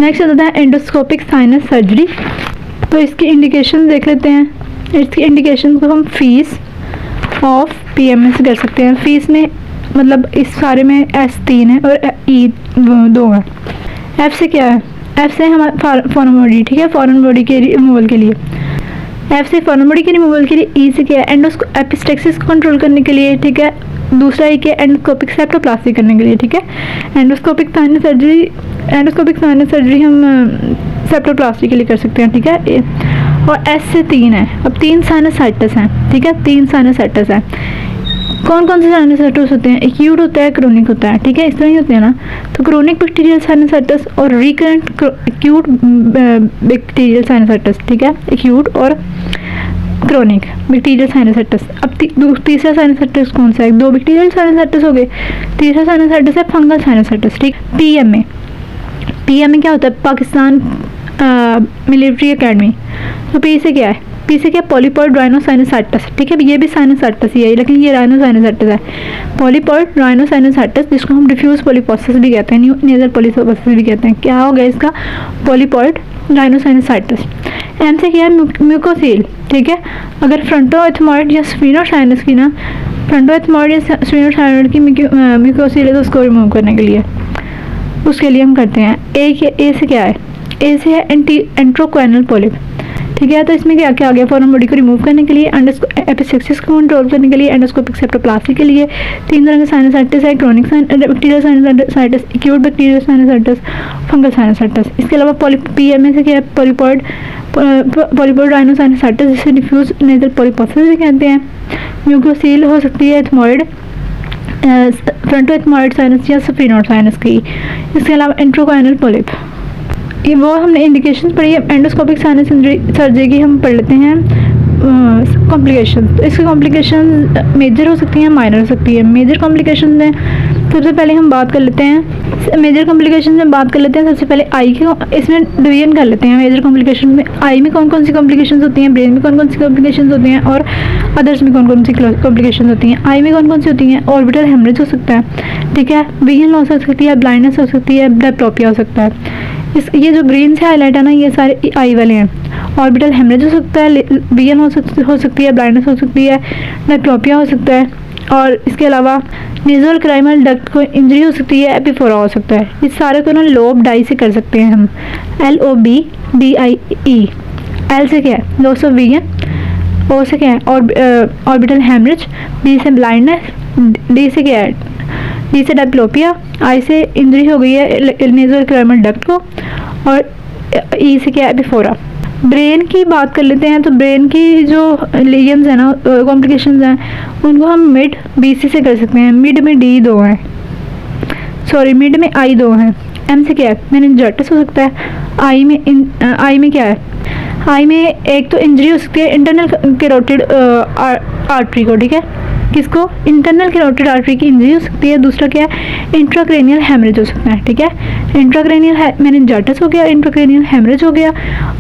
Next होता है endoscopic sinus surgery. तो इसकी इंडिकेशन देख लेते हैं। इसकी इंडिकेशन को हम फीस ऑफ पीएमए से कर सकते हैं। फीस में मतलब इस सारे में एस 3 है और ई 2 है। एफ से क्या है? एफ से हमारा फॉरेन बॉडी, ठीक है, फॉरेन बॉडी के रिमूवल के लिए। एफ से फॉरेन बॉडी के रिमूवल के लिए। ई से क्या है? एपिस्टेक्सिस को कंट्रोल करने के लिए, ठीक है। दूसरा एक है एंडोस्कोपिक सेप्टोप्लास्टी करने के लिए, ठीक है। एंडोस्कोपिक साइनस सर्जरी हम सेप्टोप्लास्टी के लिए कर सकते हैं, ठीक है। और एस से 3 है। अब 3 साइनसाइटिस हैं, ठीक है, 3 साइनसाइटिस हैं। कौन कौन से साइनसाइटिस होते हैं? एक्यूट होता है, क्रोनिक होता है, ठीक है, इस तरह ही होते हैं ना। तो क्रोनिक बैक्टीरियल साइनसाइटिस और रिकरेंट एक्यूट बैक्टीरियल साइनसाइटिस, ठीक है, एक्यूट और क्रोनिक बैक्टीरियल साइनसाइटिस। अब तीसरा साइनसाइटिस कौन सा है? 2 बैक्टीरियल साइनसाइटिस हो गए। तीसरा साइनसाइटिस है फंगल साइनसाइटिस, ठीक। पीएमए क्या होता है? Pakistan military academy. तो पी से क्या है? पी से क्या? पॉलीपॉइड राइनोसाइनसाइटिस, ठीक है। ये भी साइनसाइटिस ही है, लेकिन ये राइनोसाइनसाइटिस है। पॉलीपॉइड राइनोसाइनसाइटिस, जिसको हम डिफ्यूज पॉलीपोसिस भी कहते हैं, नेजल पॉलीपोसिस भी कहते हैं। क्या हो गया इसका? पॉलीपॉइड राइनोसाइनसाइटिस। एम से क्या है? म्यूकोसील, ठीक है। अगर फ्रंटोएथमॉइड या स्फीनोसाइनस की ना, फ्रंटोएथमॉइड या स्फीनोसाइनस की म्यूकोसील है, तो उसको रिमूव करने के लिए, उसके लिए हम करते हैं। ए से क्या है? ए से है एंट्रोक्वाइनल पॉलिप, ठीक है। तो इसमें क्या क्या आ गया? फॉरेन बॉडी को रिमूव करने के लिए, एपिस्टेक्सिस को कंट्रोल करने के लिए, एंडोस्कोपिक सेप्टोप्लास्टी के लिए। 3 तरह के साइनसाइटिस है, chronic bacterial sinusitis, acute bacterial sinusitis, fungal sinusitis. इसके अलावा पीएमए से क्या है? पॉलीपॉइड राइनोसाइनसाइटिस, जिसे डिफ्यूज नेजल पॉलीपोसिस भी कहते हैं। म्यूकोसील हो सकती है एथमॉइड, फ्रंटोएथमॉइड साइनस या स्फीनोसाइनस की। इसके अलावा एंट्रोक्वाइनल पॉलिप, ये वो हमने इंडिकेशन पढ़ी है। एंडोस्कोपिक साइनस सर्जरी की हम पढ़ लेते हैं कॉम्प्लिकेशन। तो इसकी कॉम्प्लिकेशन मेजर हो सकती हैं, माइनर हो सकती है। मेजर कॉम्प्लिकेशन में सबसे पहले हम बात कर लेते हैं, मेजर कॉम्प्लिकेशन में बात कर लेते हैं। सबसे पहले आई के, इसमें डिवीजन कर लेते हैं मेजर कॉम्प्लिकेशन में। आई में कौन कौन सी कॉम्प्लिकेशन होती हैं, ब्रेन में कौन कौन सी कॉम्प्लिकेशन होती हैं, और अदर्स में कौन कौन सी कॉम्प्लिकेशन होती हैं। आई में कौन कौन सी होती हैं? ऑर्बिटल हेमरेज हो सकता है, ठीक है, विजन लॉस हो सकती है, ब्लाइंडनेस हो सकती है, डायप्लोपिया हो सकता है। ये जो ग्रीन से हाईलाइट है ना, ये सारे आई वाले हैं। ऑर्बिटल हेमरेज हो सकता है, विजन हो सकती है, ब्लाइंडनेस हो सकती है, डायप्लोपिया हो सकता है, और इसके अलावा नेज़ल क्राइमल डक्ट को इंजरी हो सकती है, एपिफोरा हो सकता है। इस सारे को ना लोब डाई से कर सकते हैं हम, LOBDIE। एल से क्या है? Loss of vision. ओ से क्या है? Orbital haemorrhage. बी से ब्लाइंडनेस। डी से क्या है? डी से डायप्लोपिया। आई से इंजरी हो गई है नेज़ल क्राइमल डक्ट को, और ई से क्या है? एपिफोरा। ब्रेन की बात कर लेते हैं। तो ब्रेन की जो लीजन्स है ना, कॉम्प्लिकेशंस हैं, उनको हम मिड BC से कर सकते हैं। मिड में D 2 है, सॉरी मिड में I 2 है। एम से क्या है? मेनिंजाइटिस हो सकता है। आई में क्या है? आई में एक तो इंजरी हो सकती है इंटरनल कैरोटिड आर्टरी को, ठीक है, किसको? इंटरनल कैरोटिड आर्टरी की इंजरी हो सकती है। दूसरा क्या है? इंट्राक्रेनियल हेमरेज हो सकता है, ठीक है। इंट्राक्रेनियल मेनिंजाइटिस हो गया, इंट्राक्रेनियल हेमरेज हो गया,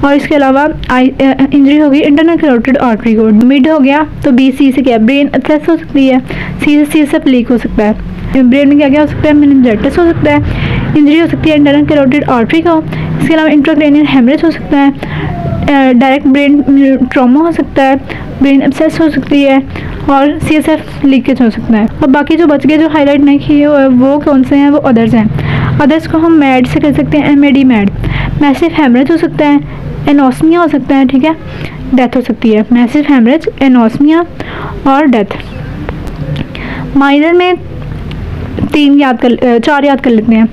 और इसके अलावा इंजरी हो गई इंटरनल कैरोटिड आर्टरी को। मिड हो गया तो BC से क्या? ब्रेन एब्सेस हो सकती है। C से CSF लीक हो सकता है। ब्रेन में क्या क्या हो सकता है? मेनिंजाइटिस हो सकता है, इंजरी हो सकती है इंटरनल कैरोटिड आर्टरी को। इसके अलावा इंट्राक्रेनियल हेमरेज हो सकता है, डायरेक्ट ब्रेन ट्रॉमा हो सकता है, ब्रेन एब्सेस हो सकती है, और CSF लीकेज हो सकता है। और बाकी जो बच गए, जो हाईलाइट नहीं किए वो कौन से हैं? वो अदर्स हैं। अदर्स को हम मैड से कर सकते हैं, MAD मैड। मैसिव हेमरेज हो सकता है, एनोस्मिया हो सकता है, ठीक है, डेथ हो सकती है। मैसिव हेमरेज, एनोस्मिया और डेथ। माइनर में 4 याद कर लेते हैं।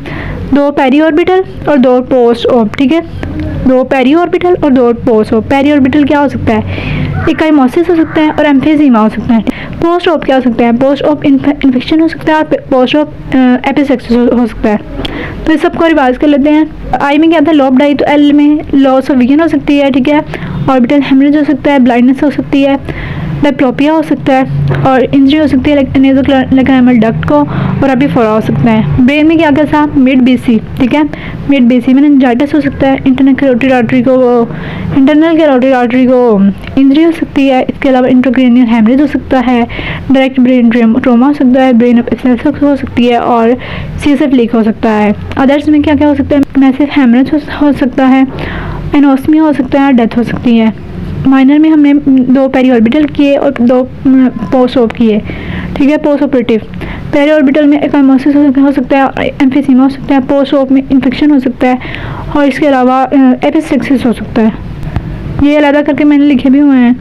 2 पेरी ऑर्बिटल और 2 पोस्ट ऑप, ठीक है, 2 पेरी ऑर्बिटल और 2 पोस्ट ऑप। पेरी ऑर्बिटल क्या हो सकता है? इकाइमोसिस हो सकता है, और एम्फीजीमा हो सकता है। पोस्ट ऑप क्या हो सकता है? पोस्ट ऑप इन्फेक्शन हो सकता है, और पोस्ट ऑप एपिसेक्सिस हो सकता है। तो इस सबको रिवाइज कर लेते हैं। आई में क्या था? Lobe die. तो L में लॉस ऑफ विजन हो सकती है, ठीक है, ऑर्बिटल हेमरेज हो सकता है, ब्लाइंडनेस हो सकती है, डायप्लोपिया हो सकता है और इंजरी हो सकती है नेज़ोक्लाइमल डक्ट को, और एपिफोरा हो सकता है। ब्रेन में क्या क्या था, मिड बीसी, ठीक है, मिड बीसी मेनिंजाइटिस हो सकता है, इंटरनल कैरोटिड आर्टरी को इंजरी हो सकती है। इसके अलावा इंट्राक्रैनियल हेमरेज हो सकता है, डायरेक्ट ब्रेन ट्रॉमा हो सकता है, ब्रेन एब्सेस हो सकती है और सीएसएफ लीक हो सकता है। अदर्स में क्या क्या हो सकता है, मैसिव हेमरेज हो सकता है, एनोस्मिया हो सकता है, डेथ हो सकती है। माइनर में हमने 2 पेरीऑर्बिटल किए और 2 पोस्ट ऑप किए, ठीक है। पोस्ट ऑपरेटिव पेरीऑर्बिटल में एकाइमोसिस हो सकता है, एम्फीसीमा हो सकता है, पोस्ट ऑप में इन्फेक्शन हो सकता है और इसके अलावा एपिस्टेक्सिस हो सकता है। ये अलग करके मैंने लिखे भी हुए हैं।